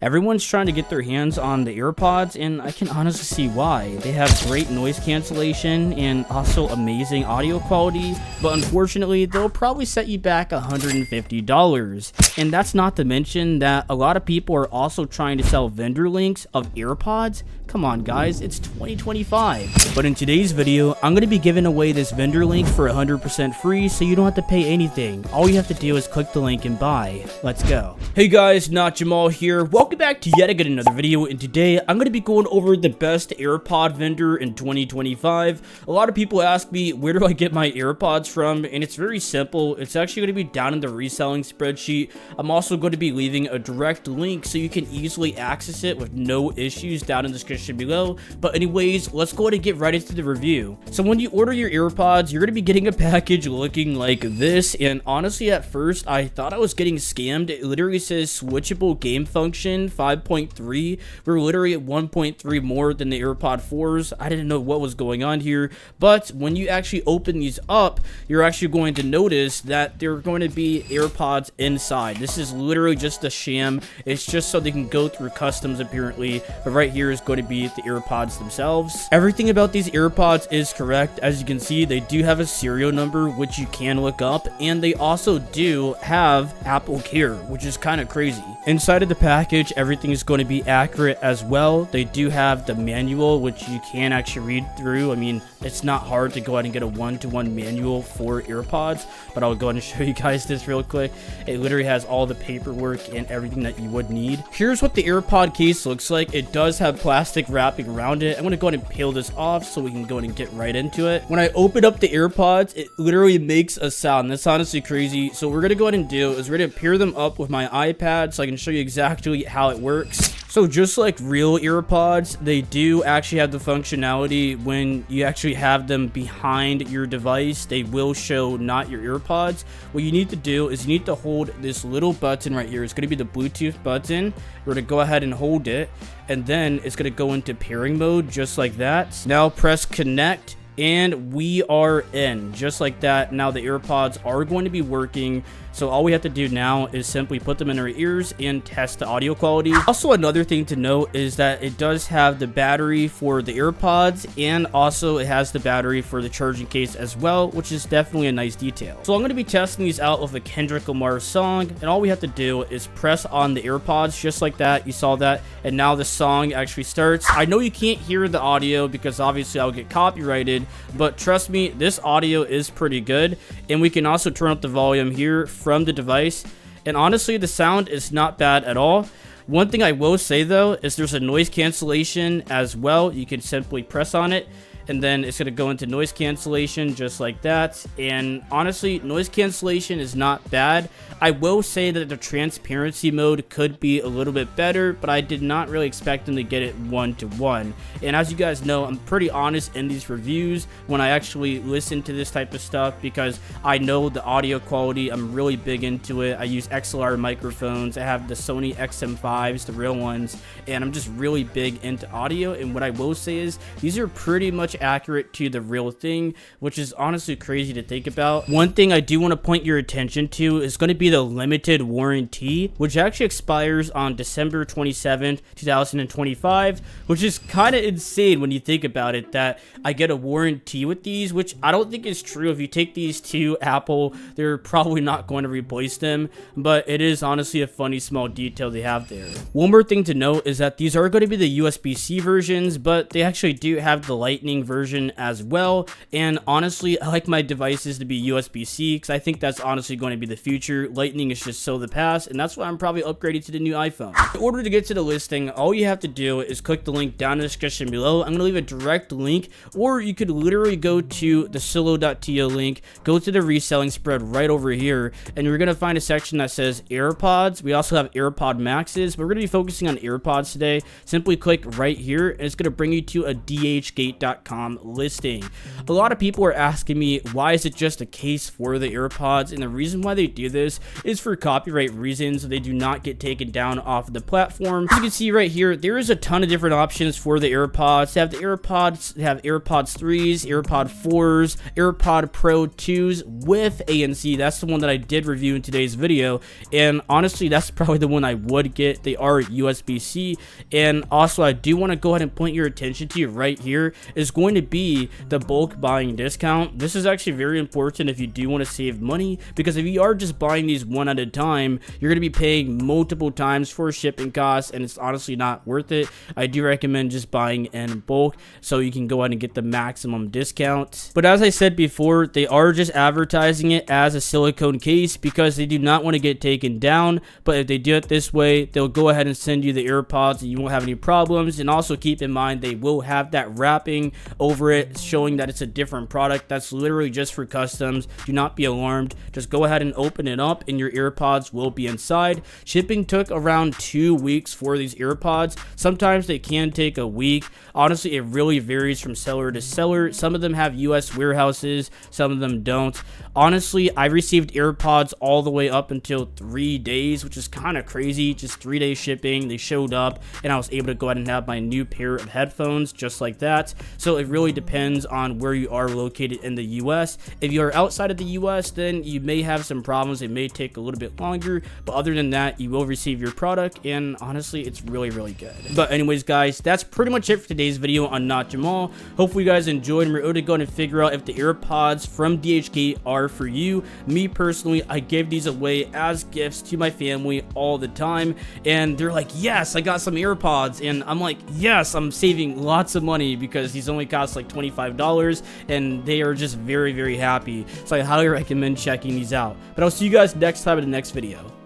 Everyone's trying to get their hands on the AirPods, and I can honestly see why. They have great noise cancellation and also amazing audio quality, but unfortunately, they'll probably set you back $150. And that's not to mention that a lot of people are also trying to sell vendor links of AirPods. Come on guys, it's 2025. But in today's video, I'm going to be giving away this vendor link for 100% free, so you don't have to pay anything. All you have to do is click the link and buy. Let's go. Hey guys, not Jamal here. Welcome back to yet again another video, and today I'm going to be going over the best AirPod vendor in 2025. A lot of people ask me, where do I get my AirPods from? And it's very simple. It's actually going to be down in the reselling spreadsheet. I'm also going to be leaving a direct link so you can easily access it with no issues down in the description below. But anyways, let's go ahead and get right into the review. So when you order your AirPods, you're going to be getting a package looking like this, and honestly at first I thought I was getting scammed. It literally says switchable gain function 5.3. We're literally at 1.3 more than the AirPod 4s. I didn't know what was going on here, but when you actually open these up, you're actually going to notice that there are going to be AirPods inside. This is literally just a sham. It's just so they can go through customs apparently, but right here is going to be the AirPods themselves. Everything about these AirPods is correct. As you can see, they do have a serial number which you can look up, and they also do have Apple Care, which is kind of crazy. Inside of the package, everything is going to be accurate as well. They do have the manual which you can actually read through. I mean, it's not hard to go ahead and get a one-to-one manual for AirPods, but I'll go ahead and show you guys this real quick. It literally has all the paperwork and everything that you would need. Here's what the AirPod case looks like. It does have plastic wrapping around it. I'm going to go ahead and peel this off so we can go ahead and get right into it. When I open up the AirPods, it literally makes a sound. That's honestly crazy. So what we're going to go ahead and do is we're going to pair them up with my iPad so I can show you exactly how it works. So just like real AirPods, they do actually have the functionality when you actually have them behind your device. They will show not your AirPods. What you need to do is you need to hold this little button right here. It's going to be the Bluetooth button. We're going to go ahead and hold it, and then it's going to go into pairing mode just like that. Now press connect, and we are in just like that. Now the AirPods are going to be working, so all we have to do now is simply put them in our ears and test the audio quality. Also, another thing to note is that it does have the battery for the AirPods, and also it has the battery for the charging case as well, which is definitely a nice detail. So I'm going to be testing these out with a Kendrick Lamar song, and all we have to do is press on the AirPods just like that. You saw that, and now the song actually starts. I know you can't hear the audio because obviously I'll get copyrighted, but trust me, this audio is pretty good, and we can also turn up the volume here from the device, and honestly the sound is not bad at all. One thing I will say though is there's a noise cancellation as well. You can simply press on it, and then it's going to go into noise cancellation just like that. And honestly, noise cancellation is not bad. I will say that the transparency mode could be a little bit better, but I did not really expect them to get it one-to-one. And as you guys know, I'm pretty honest in these reviews when I actually listen to this type of stuff, because I know the audio quality. I'm really big into it. I use XLR microphones. I have the Sony XM5s, the real ones, and I'm just really big into audio. And what I will say is these are pretty much accurate to the real thing, which is honestly crazy to think about. One thing I do want to point your attention to is going to be the limited warranty, which actually expires on December 27th, 2025, which is kind of insane when you think about it, that I get a warranty with these, which I don't think is true. If you take these to Apple, they're probably not going to replace them, but it is honestly a funny small detail they have there. One more thing to note is that these are going to be the USB-C versions, but they actually do have the Lightning version as well. And honestly, I like my devices to be USB-C because I think that's honestly going to be the future. Lightning is just so the past, and that's why I'm probably upgrading to the new iPhone. In order to get to the listing, all you have to do is click the link down in the description below. I'm going to leave a direct link, or you could literally go to the solo.to link, go to the reselling spread right over here, and you're going to find a section that says AirPods. We also have AirPod Maxes, but we're going to be focusing on AirPods today. Simply click right here, and it's going to bring you to a dhgate.com AirPods.com listing. A lot of people are asking me, why is it just a case for the AirPods? And the reason why they do this is for copyright reasons. They do not get taken down off the platform. As you can see right here, there is a ton of different options for the AirPods. They have the AirPods, they have AirPods 3s, AirPod 4s, AirPod Pro 2s with ANC. That's the one that I did review in today's video, and honestly that's probably the one I would get. They are USB-C. And also I do want to go ahead and point your attention to right here is going to be the bulk buying discount. This is actually very important if you do want to save money, because if you are just buying these one at a time, you're going to be paying multiple times for shipping costs, and it's honestly not worth it. I do recommend just buying in bulk so you can go ahead and get the maximum discount. But as I said before, they are just advertising it as a silicone case because they do not want to get taken down. But if they do it this way, they'll go ahead and send you the AirPods and you won't have any problems. And also keep in mind, they will have that wrapping over it showing that it's a different product. That's literally just for customs. Do not be alarmed. Just go ahead and open it up and your AirPods will be inside. Shipping took around 2 weeks for these AirPods. Sometimes they can take a week. Honestly, it really varies from seller to seller. Some of them have US warehouses, some of them don't. Honestly, I received AirPods all the way up until 3 days, which is kind of crazy. Just 3 days shipping. They showed up and I was able to go ahead and have my new pair of headphones just like that. So it really depends on where you are located in the US. If you are outside of the US, then you may have some problems. It may take a little bit longer, but other than that, you will receive your product, and honestly, it's really, really good. But anyways, guys, that's pretty much it for today's video on Not Jamal. Hopefully you guys enjoyed, and we're able to go and figure out if the AirPods from Dhgate are for you. Me personally, I give these away as gifts to my family all the time, and they're like, yes, I got some AirPods, and I'm like, yes, I'm saving lots of money because these only cost like $25, and they are just very, very happy. So I highly recommend checking these out. But I'll see you guys next time in the next video.